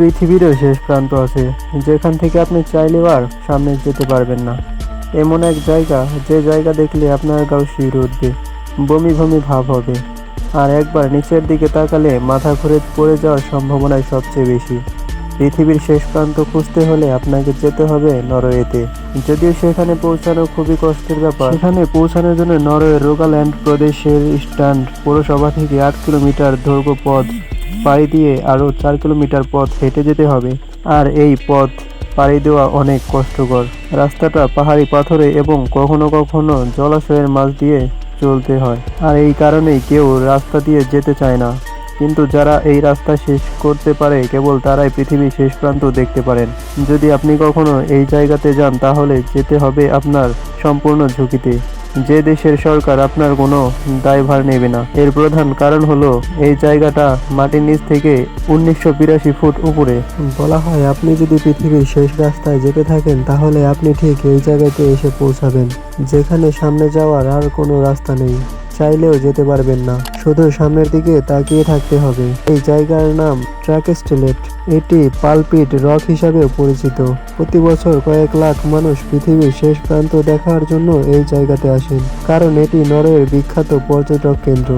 পৃথিবীরও শেষ প্রান্ত আছে, যেখান থেকে আপনি চাইলেও আর সামনে যেতে পারবেন না। এমন এক জায়গা, যে জায়গা দেখলে আপনার গাও শিউরে উঠবে, বমি বমি ভাব হবে, আর একবার নিচের দিকে তাকালে মাথা ঘুরে পড়ে যাওয়ার সম্ভাবনাই সবচেয়ে বেশি। পৃথিবীর শেষ প্রান্ত খুঁজতে হলে আপনাকে যেতে হবে নরওয়েতে। যদিও সেখানে পৌঁছানো খুবই কষ্টের ব্যাপার। সেখানে পৌঁছানোর জন্য নরওয়ের রোগাল্যান্ড প্রদেশের স্ট্যান্ড পৌরসভা থেকে 8 কিলোমিটার দৈর্ঘ্য পথ পাড়ি দিয়ে আরও 4 কিলোমিটার পথ হেঁটে যেতে হবে। আর এই পথ পাড়ি দেওয়া অনেক কষ্টকর। রাস্তাটা পাহাড়ি পাথরে এবং কখনো কখনো জলাশয়ের মাঝ দিয়ে চলতে হয়, আর এই কারণেই কেউ রাস্তা দিয়ে যেতে চায় না। কিন্তু যারা এই রাস্তা শেষ করতে পারে কেবল তারাই পৃথিবীর শেষ প্রান্ত দেখতে পারেন। যদি আপনি কখনো এই জায়গাতে যান তাহলে যেতে হবে আপনার সম্পূর্ণ ঝুঁকিতে। যে দেশের সরকার আপনার কোনো দায়ভার নেবে না। এর প্রধান কারণ হলো এই জায়গাটা মাটির নিচ থেকে 1982 ফুট উপরে। বলা হয় আপনি যদি পৃথিবীর শেষ রাস্তায় যেতে থাকেন তাহলে আপনি ঠিক এই জায়গাতে এসে পৌঁছাবেন, যেখানে সামনে যাওয়ার আর কোনো রাস্তা নেই। চাইলেও যেতে পারবেন না, শুধু সামনের দিকে তাকিয়ে থাকতে হবে। এই জায়গার নাম ট্র্যাকেস্টেলেট। এটি পালপিট রক হিসাবেও পরিচিত। প্রতি বছর কয়েক লাখ মানুষ পৃথিবীর শেষ প্রান্ত দেখার জন্য এই জায়গাতে আসেন, কারণ এটি নরওয়ের বিখ্যাত পর্যটক কেন্দ্র,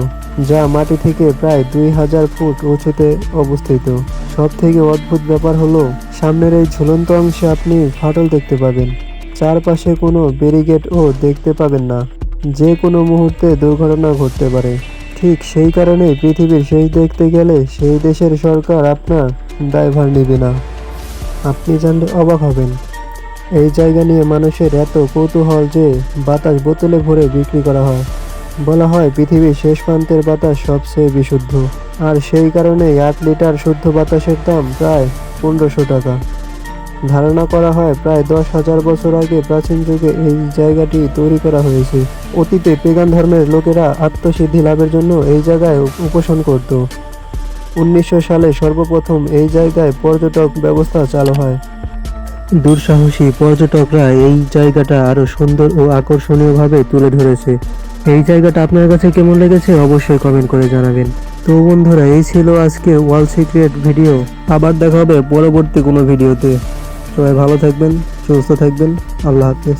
যা মাটি থেকে প্রায় 2000 ফুট উঁচুতে অবস্থিত। সব থেকে অদ্ভুত ব্যাপার হলো সামনের এই ঝুলন্ত অংশে আপনি ফাটল দেখতে পাবেন। চারপাশে কোনো ব্যারিকেডও দেখতে পাবেন না। যে কোনো মুহূর্তে দুর্ঘটনা ঘটতে পারে। ঠিক সেই কারণেই পৃথিবীর শেষ দেখতে গেলে সেই দেশের সরকার আপনার দায়ভার নেবে না। আপনি জানলে অবাক হবেন, এই জায়গা নিয়ে মানুষের এত কৌতূহল যে বাতাস বোতলে ভরে বিক্রি করা হয়। বলা হয় পৃথিবীর শেষ প্রান্তের বাতাস সবচেয়ে বিশুদ্ধ, আর সেই কারণেই 8 লিটার শুদ্ধ বাতাসের দাম প্রায় 1500 টাকা। ধারণা করা হয় প্রায় 10,000 বছর আগে প্রাচীন যুগে এই জায়গাটি তৈরি করা হয়েছে। অতীতে পেগান ধর্মের লোকেরা আত্মসিদ্ধি লাভের জন্য এই জায়গায় উপাসনা করত। 1900 সালে সর্বপ্রথম এই জায়গায় পর্যটক ব্যবস্থা চালু হয়। দুঃসাহসী পর্যটকরা এই জায়গাটা আরো সুন্দর ও আকর্ষণীয়ভাবে তুলে ধরেছে। এই জায়গাটা আপনার কাছে কেমন লেগেছে অবশ্যই কমেন্ট করে জানাবেন। তো বন্ধুরা, এই ছিল আজকে ওয়ার্ল্ড সিক্রেট ভিডিও। আবার দেখা হবে পরবর্তী কোনো ভিডিওতে। সবাই ভালো থাকবেন, সুস্থ থাকবেন। আল্লাহ হাফেজ।